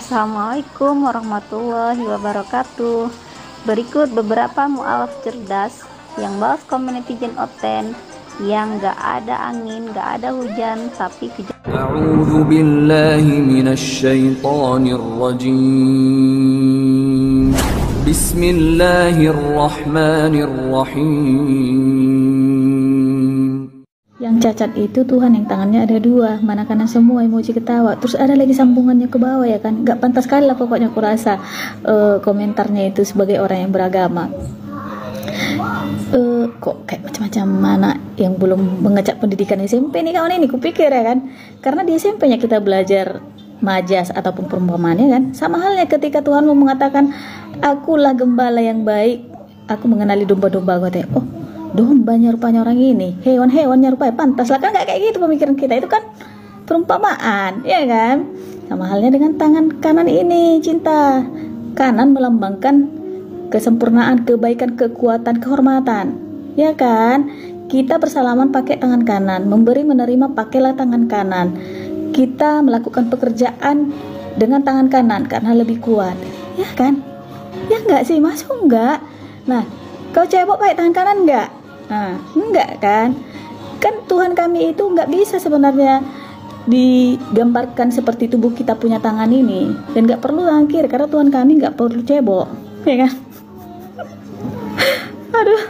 Assalamualaikum warahmatullahi wabarakatuh. Berikut beberapa mu'alaf cerdas yang balas komen netizen oten yang gak ada angin, gak ada hujan, tapi kejadian. A'udzu billahi minasy syaithanir rajim. Bismillahirrahmanirrahim. Yang cacat itu Tuhan yang tangannya ada dua, mana kanan semua emoji ketawa, terus ada lagi sambungannya ke bawah ya kan, nggak pantas sekali lah pokoknya aku rasa komentarnya itu sebagai orang yang beragama. Kok kayak macam-macam, mana yang belum mengecap pendidikan SMP nih kawan ini, kupikir ya kan, karena di SMP-nya kita belajar majas ataupun perumpamannya kan, sama halnya ketika Tuhan mau mengatakan akulah gembala yang baik, aku mengenali domba-domba, katanya oh dombanya rupanya orang ini, hewan-hewannya rupanya pantas lah, kan nggak kayak gitu pemikiran kita, itu kan perumpamaan ya kan. Sama halnya dengan tangan kanan ini, cinta kanan melambangkan kesempurnaan, kebaikan, kekuatan, kehormatan ya kan. Kita bersalaman pakai tangan kanan, memberi menerima pakailah tangan kanan, kita melakukan pekerjaan dengan tangan kanan karena lebih kuat ya kan, ya enggak sih, masuk enggak? Nah, kau cebok pakai tangan kanan enggak? Nah, enggak kan? Kan Tuhan kami itu enggak bisa sebenarnya digambarkan seperti tubuh kita punya tangan ini, dan enggak perlu tangan kiri karena Tuhan kami enggak perlu cebok, ya kan? Aduh,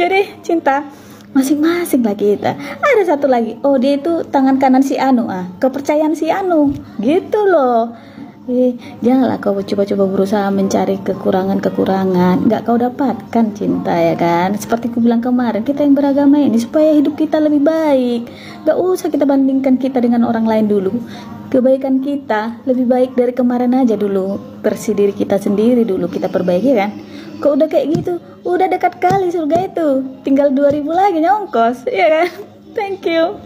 jadi cinta masing-masing lagi kita. Ada satu lagi, oh dia itu tangan kanan si Anu, kepercayaan si Anu, gitu loh. Janganlah kau coba-coba berusaha mencari kekurangan-kekurangan, nggak kau dapatkan cinta ya kan. Seperti aku bilang kemarin, kita yang beragama ini supaya hidup kita lebih baik, nggak usah kita bandingkan kita dengan orang lain dulu. Kebaikan kita lebih baik dari kemarin aja dulu, bersih diri kita sendiri dulu, kita perbaiki kan. Kok udah kayak gitu, udah dekat kali surga itu, tinggal 2000 lagi nyongkos ya kan. Thank you.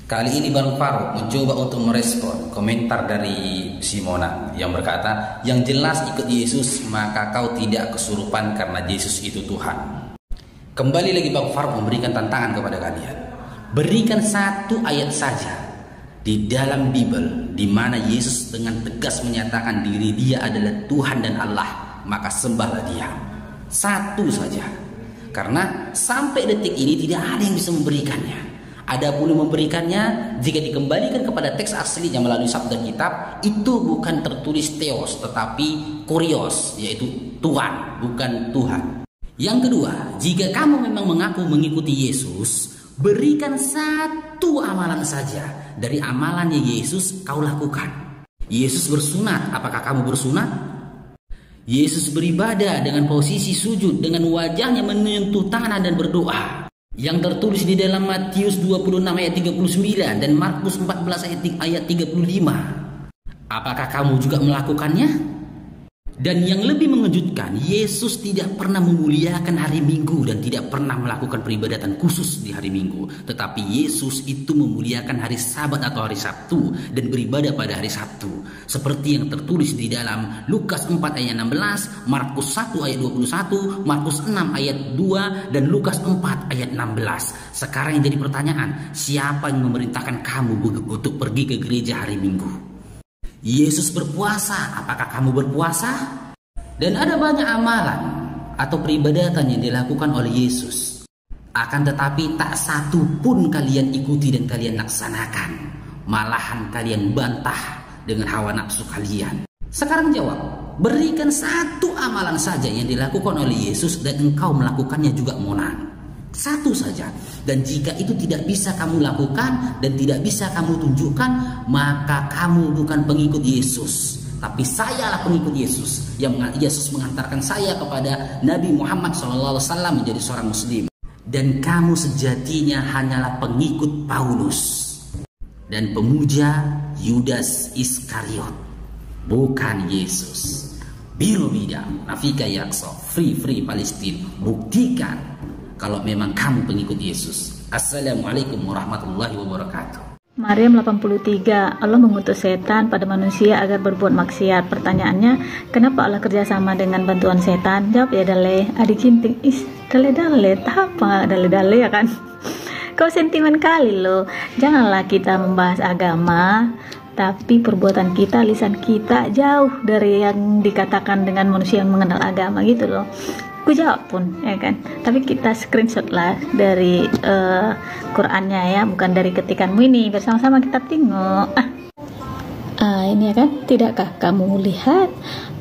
Kali ini Bang Farouk mencoba untuk merespon komentar dari Simona yang berkata, yang jelas ikut Yesus maka kau tidak kesurupan karena Yesus itu Tuhan. Kembali lagi Bang Farouk memberikan tantangan kepada kalian. Berikan satu ayat saja di dalam Bible di mana Yesus dengan tegas menyatakan diri dia adalah Tuhan dan Allah, maka sembahlah dia. Satu saja. Karena sampai detik ini tidak ada yang bisa memberikannya. Adapun yang memberikannya, jika dikembalikan kepada teks aslinya melalui sabda kitab, itu bukan tertulis theos tetapi kurios, yaitu Tuhan, bukan Tuhan. Yang kedua, jika kamu memang mengaku mengikuti Yesus, berikan satu amalan saja dari amalannya Yesus kau lakukan. Yesus bersunat, apakah kamu bersunat? Yesus beribadah dengan posisi sujud dengan wajahnya menyentuh tanah dan berdoa, yang tertulis di dalam Matius 26 ayat 39 dan Markus 14 ayat 35. Apakah kamu juga melakukannya? Dan yang lebih mengejutkan, Yesus tidak pernah memuliakan hari Minggu dan tidak pernah melakukan peribadatan khusus di hari Minggu. Tetapi Yesus itu memuliakan hari Sabat atau hari Sabtu dan beribadah pada hari Sabtu. Seperti yang tertulis di dalam Lukas 4 ayat 16, Markus 1 ayat 21, Markus 6 ayat 2, dan Lukas 4 ayat 16. Sekarang yang jadi pertanyaan, siapa yang memerintahkan kamu untuk pergi ke gereja hari Minggu? Yesus berpuasa, apakah kamu berpuasa? Dan ada banyak amalan atau peribadatan yang dilakukan oleh Yesus. Akan tetapi tak satu pun kalian ikuti dan kalian laksanakan. Malahan kalian bantah dengan hawa nafsu kalian. Sekarang jawab, berikan satu amalan saja yang dilakukan oleh Yesus dan engkau melakukannya juga monang. Satu saja. Dan jika itu tidak bisa kamu lakukan dan tidak bisa kamu tunjukkan, maka kamu bukan pengikut Yesus. Tapi sayalah pengikut Yesus, yang Yesus mengantarkan saya kepada Nabi Muhammad SAW menjadi seorang muslim. Dan kamu sejatinya hanyalah pengikut Paulus dan pemuja Yudas Iskariot, bukan Yesus. Biru bidang nafika yakso, free Palestina. Buktikan kalau memang kamu pengikut Yesus. Assalamualaikum warahmatullahi wabarakatuh. Maryam 83, Allah mengutus setan pada manusia agar berbuat maksiat. Pertanyaannya, kenapa Allah kerjasama dengan bantuan setan? Jawab ya dale, adik kinting. Dale, apa dale ya kan? Kau sentimen kali loh. Janganlah kita membahas agama tapi perbuatan kita, lisan kita jauh dari yang dikatakan dengan manusia yang mengenal agama gitu loh. Ku jawab pun, ya kan. Tapi kita screenshot lah dari Qurannya ya, bukan dari ketikanmu ini. Bersama-sama kita tengok. Ini ya kan, tidakkah kamu lihat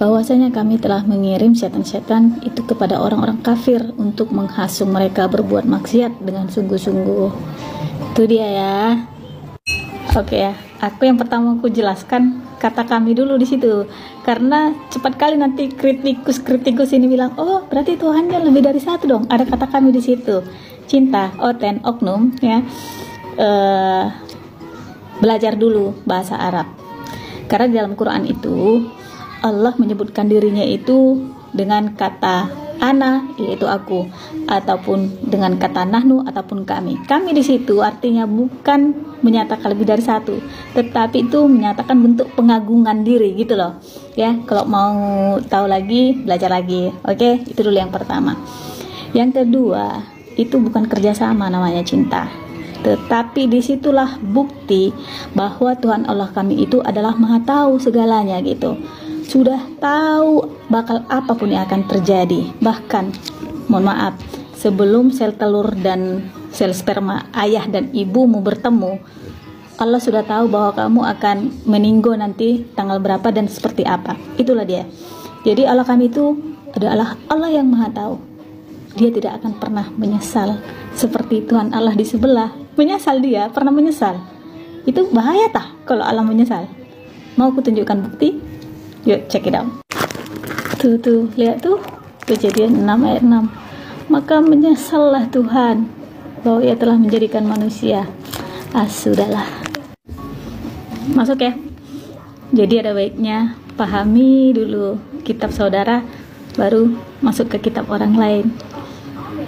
bahwasanya kami telah mengirim setan-setan itu kepada orang-orang kafir untuk menghasung mereka berbuat maksiat dengan sungguh-sungguh. Itu dia ya. Oke ya, aku yang pertama aku jelaskan kata kami dulu di situ, karena cepat kali nanti kritikus ini bilang, oh berarti Tuhannya lebih dari satu dong. Ada kata kami di situ, cinta, oten, oknum ya. Belajar dulu bahasa Arab, karena di dalam Quran itu Allah menyebutkan dirinya itu dengan kata ana, yaitu aku, ataupun dengan kata nahnu, ataupun kami. Kami di situ artinya bukan menyatakan lebih dari satu, tetapi itu menyatakan bentuk pengagungan diri gitu loh ya. Kalau mau tahu lagi, belajar lagi. Oke, itu dulu yang pertama. Yang kedua, itu bukan kerjasama namanya cinta, tetapi disitulah bukti bahwa Tuhan Allah kami itu adalah maha tahu segalanya gitu. Sudah tahu bakal apapun yang akan terjadi. Bahkan, mohon maaf, sebelum sel telur dan sel sperma ayah dan ibumu bertemu, Allah sudah tahu bahwa kamu akan meninggal nanti tanggal berapa dan seperti apa. Itulah dia. Jadi Allah kami itu adalah Allah yang maha tahu. Dia tidak akan pernah menyesal seperti Tuhan Allah di sebelah. Menyesal, dia pernah menyesal. Itu bahaya tah kalau Allah menyesal. Mau aku tunjukkan bukti? Yuk, check it out. Tuh, lihat tuh. Kejadian 6 ayat 6. Maka menyesallah Tuhan bahwa ia telah menjadikan manusia. Sudahlah. Masuk ya. Jadi ada baiknya pahami dulu kitab saudara, baru masuk ke kitab orang lain,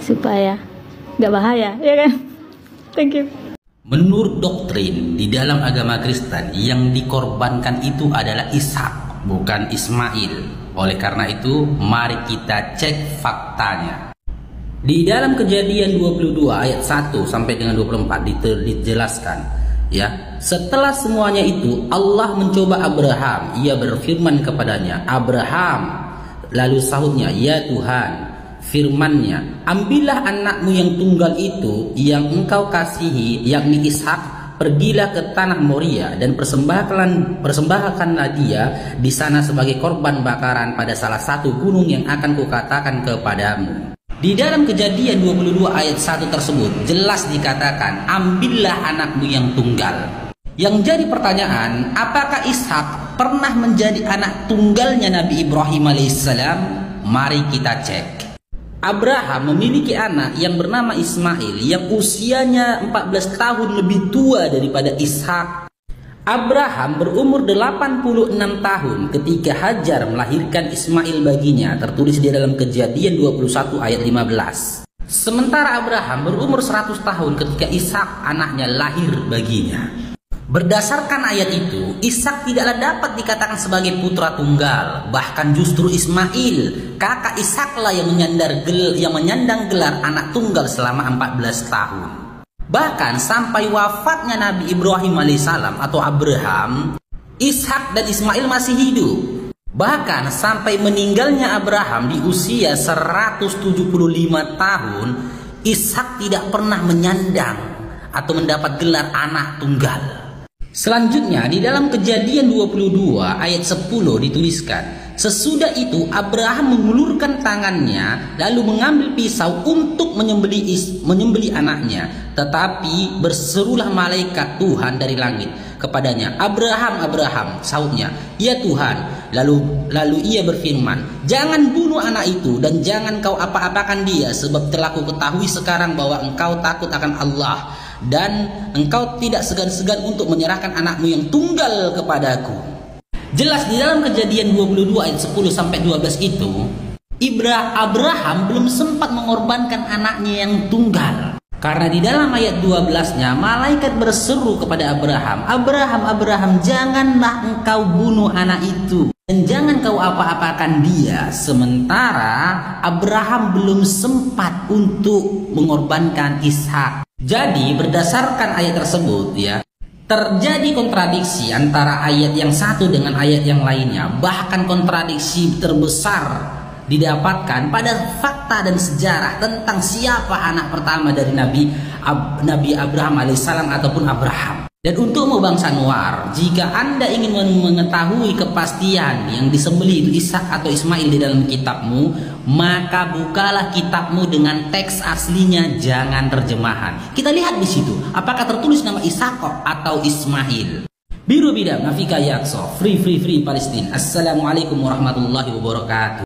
supaya gak bahaya, ya kan? Thank you. Menurut doktrin di dalam agama Kristen, yang dikorbankan itu adalah Ishak, bukan Ismail. Oleh karena itu, mari kita cek faktanya. Di dalam Kejadian 22 ayat 1 sampai dengan 24 dijelaskan, ya, setelah semuanya itu Allah mencoba Abraham. Ia berfirman kepadanya, Abraham. Lalu sahutnya, ya Tuhan, firman-Nya, ambillah anakmu yang tunggal itu yang engkau kasihi, yakni Ishak. Pergilah ke tanah Moria dan persembahkanlah dia di sana sebagai korban bakaran pada salah satu gunung yang akan kukatakan kepadamu. Di dalam Kejadian 22 ayat 1 tersebut jelas dikatakan, ambillah anakmu yang tunggal. Yang jadi pertanyaan, apakah Ishak pernah menjadi anak tunggalnya Nabi Ibrahim alaihissalam? Mari kita cek. Abraham memiliki anak yang bernama Ismail yang usianya 14 tahun lebih tua daripada Ishak. Abraham berumur 86 tahun ketika Hajar melahirkan Ismail baginya, tertulis di dalam Kejadian 21 ayat 15. Sementara Abraham berumur 100 tahun ketika Ishak anaknya lahir baginya. Berdasarkan ayat itu, Ishak tidaklah dapat dikatakan sebagai putra tunggal. Bahkan justru Ismail, kakak Ishaklah yang menyandang gelar anak tunggal selama 14 tahun. Bahkan sampai wafatnya Nabi Ibrahim alaihissalam atau Abraham, Ishak dan Ismail masih hidup. Bahkan sampai meninggalnya Abraham di usia 175 tahun, Ishak tidak pernah menyandang atau mendapat gelar anak tunggal. Selanjutnya di dalam Kejadian 22 ayat 10 dituliskan, sesudah itu Abraham mengulurkan tangannya lalu mengambil pisau untuk menyembelih anaknya. Tetapi berserulah malaikat Tuhan dari langit kepadanya, Abraham, Abraham, sahutnya, ya Tuhan. Lalu ia berfirman, jangan bunuh anak itu dan jangan kau apa-apakan dia, sebab telah ku ketahui sekarang bahwa engkau takut akan Allah dan engkau tidak segan-segan untuk menyerahkan anakmu yang tunggal kepadaku. Jelas di dalam Kejadian 22 ayat 10 sampai 12 itu, Abraham belum sempat mengorbankan anaknya yang tunggal. Karena di dalam ayat 12-nya malaikat berseru kepada Abraham, Abraham, Abraham, janganlah engkau bunuh anak itu dan jangan kau apa-apakan dia. Sementara Abraham belum sempat untuk mengorbankan Ishak. Jadi berdasarkan ayat tersebut ya, terjadi kontradiksi antara ayat yang satu dengan ayat yang lainnya. Bahkan kontradiksi terbesar didapatkan pada fakta dan sejarah tentang siapa anak pertama dari Nabi Abraham alaihissalam ataupun Abraham. Dan untukmu bangsa Nuar, jika Anda ingin mengetahui kepastian yang disembelih itu Ishak atau Ismail di dalam kitabmu, maka bukalah kitabmu dengan teks aslinya, jangan terjemahan. Kita lihat di situ, apakah tertulis nama Ishak atau Ismail. Biru bidam, nafika yakso, free Palestina. Assalamualaikum warahmatullahi wabarakatuh.